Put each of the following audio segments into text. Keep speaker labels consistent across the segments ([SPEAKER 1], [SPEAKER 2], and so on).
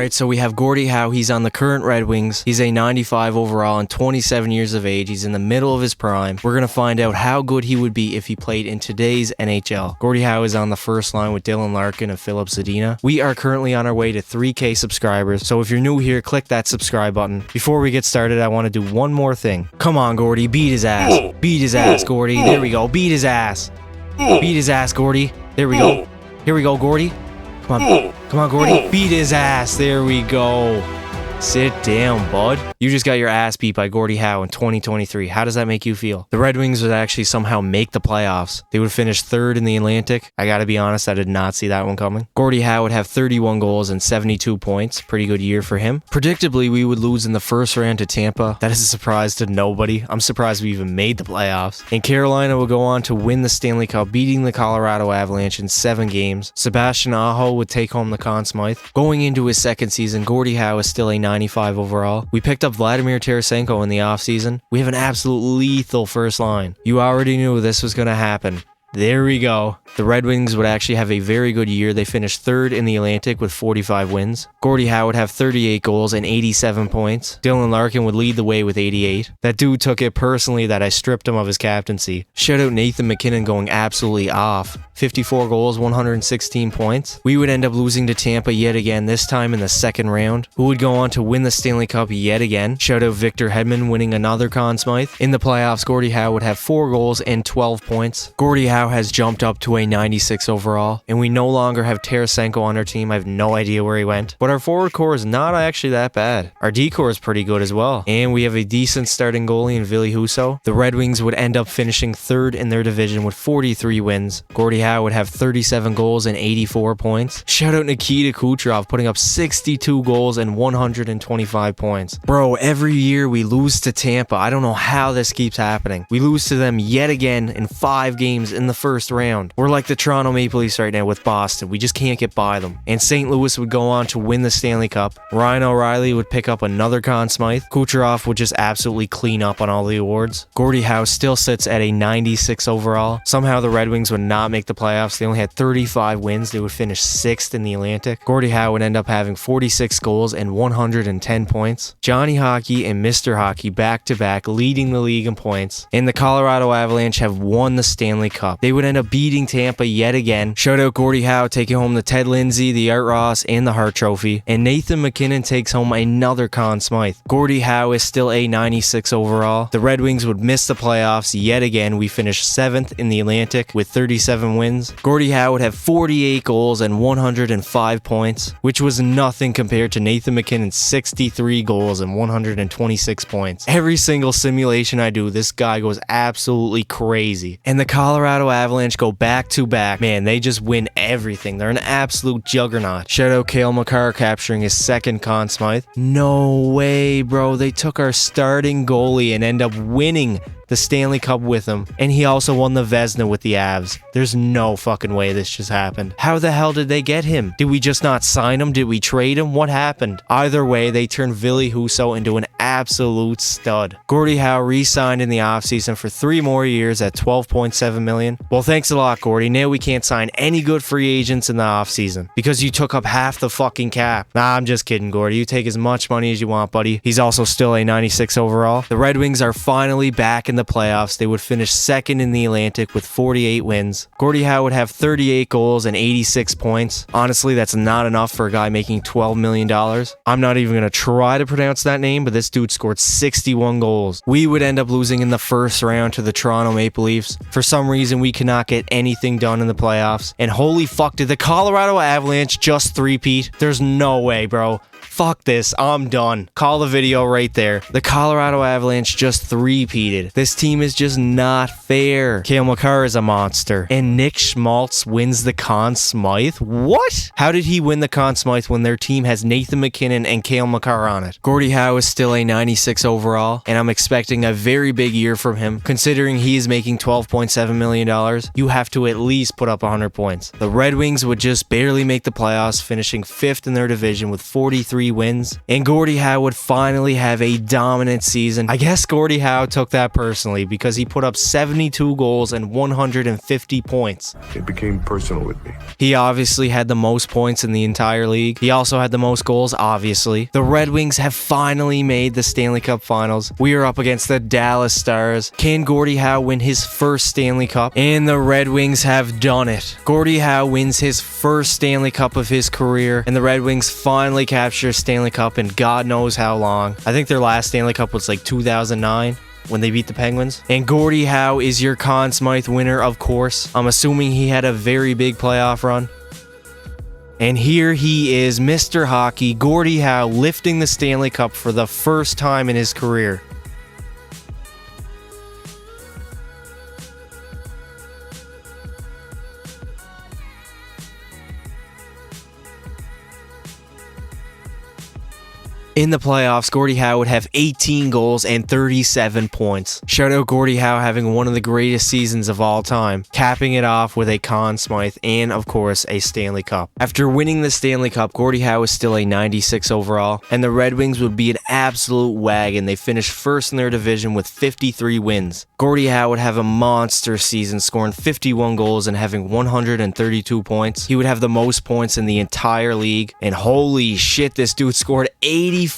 [SPEAKER 1] Alright, so we have Gordie Howe. He's on the current Red Wings. He's a 95 overall and 27 years of age. He's in the middle of his prime. We're going to find out how good he would be if he played in today's NHL. Gordie Howe is on the first line with Dylan Larkin and Philip Zadina. We are currently on our way to 3K subscribers, so if you're new here, click that subscribe button. Before we get started, I want to do one more thing. Come on, Gordie, beat his ass. Beat his ass, Gordie. There we go. Beat his ass. Beat his ass, Gordie. There we go. Here we go, Gordie. Come on. Come on, Gordie. Beat his ass. There we go. Sit down, bud. You just got your ass beat by Gordie Howe in 2023. How does that make you feel? The Red Wings would actually somehow make the playoffs. They would finish third in the Atlantic. I gotta be honest, I did not see that one coming. Gordie Howe would have 31 goals and 72 points. Pretty good year for him. Predictably, we would lose in the first round to Tampa. That is a surprise to nobody. I'm surprised we even made the playoffs. And Carolina would go on to win the Stanley Cup, beating the Colorado Avalanche in 7 games. Sebastian Aho would take home the Conn Smythe. Going into his second season, Gordie Howe is still a 95 overall. We picked up Vladimir Tarasenko in the offseason. We have an absolute lethal first line. You already knew this was going to happen. There we go. The Red Wings would actually have a very good year. They finished third in the Atlantic with 45 wins. Gordie Howe would have 38 goals and 87 points. Dylan Larkin would lead the way with 88. That dude took it personally that I stripped him of his captaincy. Shout out Nathan MacKinnon going absolutely off. 54 goals, 116 points. We would end up losing to Tampa yet again, this time in the second round, who would go on to win the Stanley Cup yet again. Shout out Victor Hedman winning another Conn Smythe. In the playoffs, Gordie Howe would have 4 goals and 12 points. Gordie Howe has jumped up to a 96 overall, and we no longer have Tarasenko on our team. I have no idea where he went, but our forward core is not actually that bad. Our D core is pretty good as well, and we have a decent starting goalie in Ville Husso. The Red Wings would end up finishing third in their division with 43 wins. Gordie Howe would have 37 goals and 84 points. Shout out Nikita Kucherov putting up 62 goals and 125 points. Bro, every year we lose to Tampa. I don't know how this keeps happening. We lose to them yet again in 5 games in the first round. We're like the Toronto Maple Leafs right now with Boston. We just can't get by them. And St. Louis would go on to win the Stanley Cup. Ryan O'Reilly would pick up another Conn Smythe. Kucherov would just absolutely clean up on all the awards. Gordie Howe still sits at a 96 overall. Somehow the Red Wings would not make the playoffs. They only had 35 wins. They would finish 6th in the Atlantic. Gordie Howe would end up having 46 goals and 110 points. Johnny Hockey and Mr. Hockey back-to-back leading the league in points. And the Colorado Avalanche have won the Stanley Cup. They would end up beating Tampa yet again. Shout out Gordie Howe taking home the Ted Lindsay, the Art Ross, and the Hart Trophy. And Nathan MacKinnon takes home another Conn Smythe. Gordie Howe is still a 96 overall. The Red Wings would miss the playoffs yet again. We finished 7th in the Atlantic with 37 wins. Gordie Howe would have 48 goals and 105 points, which was nothing compared to Nathan MacKinnon's 63 goals and 126 points. Every single simulation I do, this guy goes absolutely crazy. And the Colorado Avalanche go back-to-back. Man, they just win everything. They're an absolute juggernaut. Shout out Cale Makar capturing his second Conn Smythe. No way, bro. They took our starting goalie and end up winning the Stanley Cup with him, and he also won the Vezina with the Avs. There's no fucking way this just happened. How the hell did they get him? Did we just not sign him? Did we trade him? What happened? Either way, they turned Ville Husso into an absolute stud. Gordie Howe re-signed in the offseason for 3 more years at $12.7 million. Well, thanks a lot, Gordie. Now we can't sign any good free agents in the offseason because you took up half the fucking cap. Nah, I'm just kidding, Gordie. You take as much money as you want, buddy. He's also still a 96 overall. The Red Wings are finally back in the playoffs. They would finish 2nd in the Atlantic with 48 wins. Gordie Howe would have 38 goals and 86 points. Honestly, that's not enough for a guy making $12 million. I'm not even going to try to pronounce that name, but this dude scored 61 goals. We would end up losing in the first round to the Toronto Maple Leafs. For some reason, we cannot get anything done in the playoffs. And holy fuck, did the Colorado Avalanche just three-peat? There's no way, bro. Fuck this, I'm done. Call the video right there. The Colorado Avalanche just three-peated. This team is just not fair. Cale Makar is a monster. And Nick Schmaltz wins the Conn Smythe? What? How did he win the Conn Smythe when their team has Nathan MacKinnon and Cale Makar on it? Gordie Howe is still a 96 overall, and I'm expecting a very big year from him. Considering he is making $12.7 million, you have to at least put up 100 points. The Red Wings would just barely make the playoffs, finishing 5th in their division with 43 53 wins, and Gordie Howe would finally have a dominant season. I guess Gordie Howe took that personally because he put up 72 goals and 150 points.
[SPEAKER 2] It became personal with me.
[SPEAKER 1] He obviously had the most points in the entire league. He also had the most goals, obviously. The Red Wings have finally made the Stanley Cup Finals. We are up against the Dallas Stars. Can Gordie Howe win his first Stanley Cup? And the Red Wings have done it. Gordie Howe wins his first Stanley Cup of his career, and the Red Wings finally capture Stanley Cup in God knows how long. I think their last Stanley Cup was like 2009. When they beat the Penguins. And Gordie Howe is your Conn Smythe winner, of course. I'm assuming he had a very big playoff run. And here he is, Mr. Hockey, Gordie Howe, lifting the Stanley Cup for the first time in his career. In the playoffs, Gordie Howe would have 18 goals and 37 points. Shout out Gordie Howe having one of the greatest seasons of all time, capping it off with a Conn Smythe and, of course, a Stanley Cup. After winning the Stanley Cup, Gordie Howe is still a 96 overall, and the Red Wings would be an absolute wagon. They finished first in their division with 53 wins. Gordie Howe would have a monster season, scoring 51 goals and having 132 points. He would have the most points in the entire league, and holy shit, this dude scored 84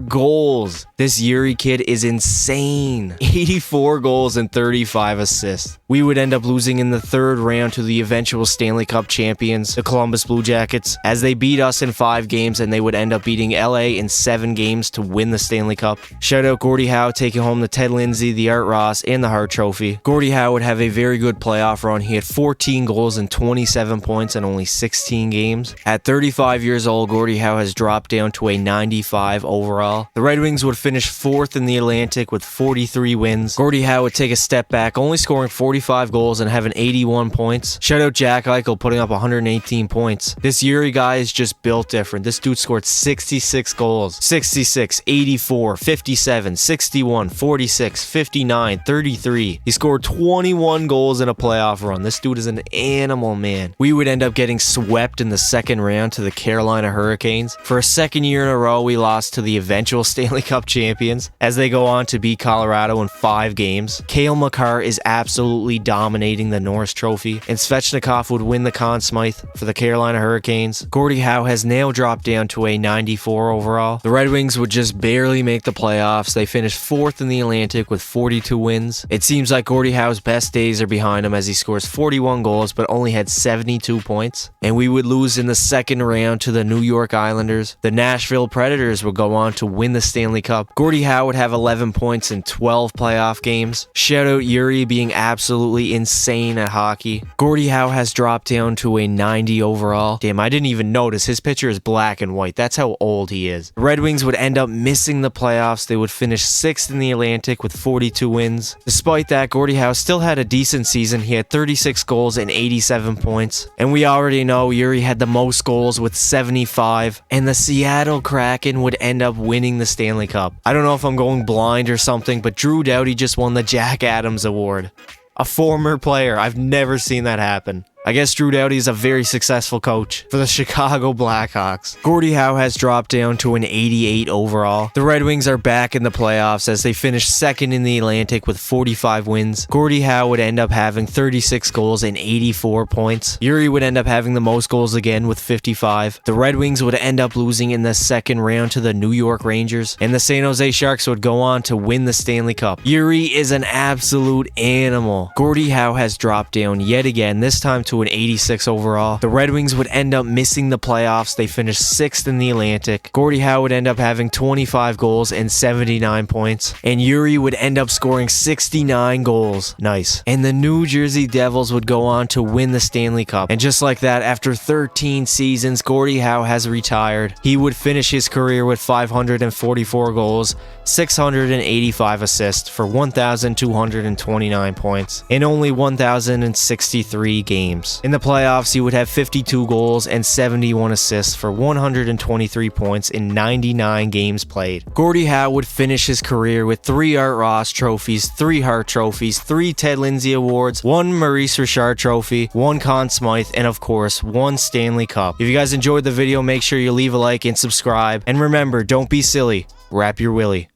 [SPEAKER 1] goals. This Yuri kid is insane. 84 goals and 35 assists. We would end up losing in the third round to the eventual Stanley Cup champions, the Columbus Blue Jackets, as they beat us in 5 games, and they would end up beating LA in 7 games to win the Stanley Cup. Shout out Gordie Howe taking home the Ted Lindsay, the Art Ross, and the Hart Trophy. Gordie Howe would have a very good playoff run. He had 14 goals and 27 points in only 16 games. At 35 years old, Gordie Howe has dropped down to a 95 overall. The Red Wings would finish 4th in the Atlantic with 43 wins. Gordie Howe would take a step back, only scoring 45 goals and having 81 points. Shout out Jack Eichel putting up 118 points. This Yuri guy is just built different. This dude scored 66 goals. 66, 84, 57, 61, 46, 59, 33. He scored 21 goals in a playoff run. This dude is an animal, man. We would end up getting swept in the second round to the Carolina Hurricanes. For a second year in a row, we lost to the eventual Stanley Cup champions as they go on to beat Colorado in 5 games. Cale Makar is absolutely dominating the Norris Trophy, and Svechnikov would win the Conn Smythe for the Carolina Hurricanes. Gordie Howe has now dropped down to a 94 overall. The Red Wings would just barely make the playoffs. They finished 4th in the Atlantic with 42 wins. It seems like Gordie Howe's best days are behind him as he scores 41 goals but only had 72 points. And we would lose in the second round to the New York Islanders. The Nashville Predators would go on to win the Stanley Cup. Gordie Howe would have 11 points in 12 playoff games. Shout out Yuri being absolutely insane at hockey. Gordie Howe has dropped down to a 90 overall. Damn, I didn't even notice. His picture is black and white. That's how old he is. The Red Wings would end up missing the playoffs. They would finish 6th in the Atlantic with 42 wins. Despite that, Gordie Howe still had a decent season. He had 36 goals and 87 points. And we already know Yuri had the most goals with 75. And the Seattle Kraken would end up winning the Stanley Cup. I don't know if I'm going blind or something, but Drew Doughty just won the Jack Adams Award. A former player. I've never seen that happen. I guess Drew Doughty is a very successful coach for the Chicago Blackhawks. Gordie Howe has dropped down to an 88 overall. The Red Wings are back in the playoffs as they finish 2nd in the Atlantic with 45 wins. Gordie Howe would end up having 36 goals and 84 points. Yuri would end up having the most goals again with 55. The Red Wings would end up losing in the second round to the New York Rangers, and the San Jose Sharks would go on to win the Stanley Cup. Yuri is an absolute animal. Gordie Howe has dropped down yet again, this time to an 86 overall. The Red Wings would end up missing the playoffs. They finished 6th in the Atlantic. Gordie Howe would end up having 25 goals and 79 points. And Yuri would end up scoring 69 goals. Nice. And the New Jersey Devils would go on to win the Stanley Cup. And just like that, after 13 seasons, Gordie Howe has retired. He would finish his career with 544 goals, 685 assists for 1,229 points in only 1,063 games. games. In the playoffs, he would have 52 goals and 71 assists for 123 points in 99 games played. Gordie Howe would finish his career with 3 Art Ross trophies, 3 Hart trophies, 3 Ted Lindsay awards, 1 Maurice Richard trophy, 1 Conn Smythe, and of course, 1 Stanley Cup. If you guys enjoyed the video, make sure you leave a like and subscribe. And remember, don't be silly, wrap your willy.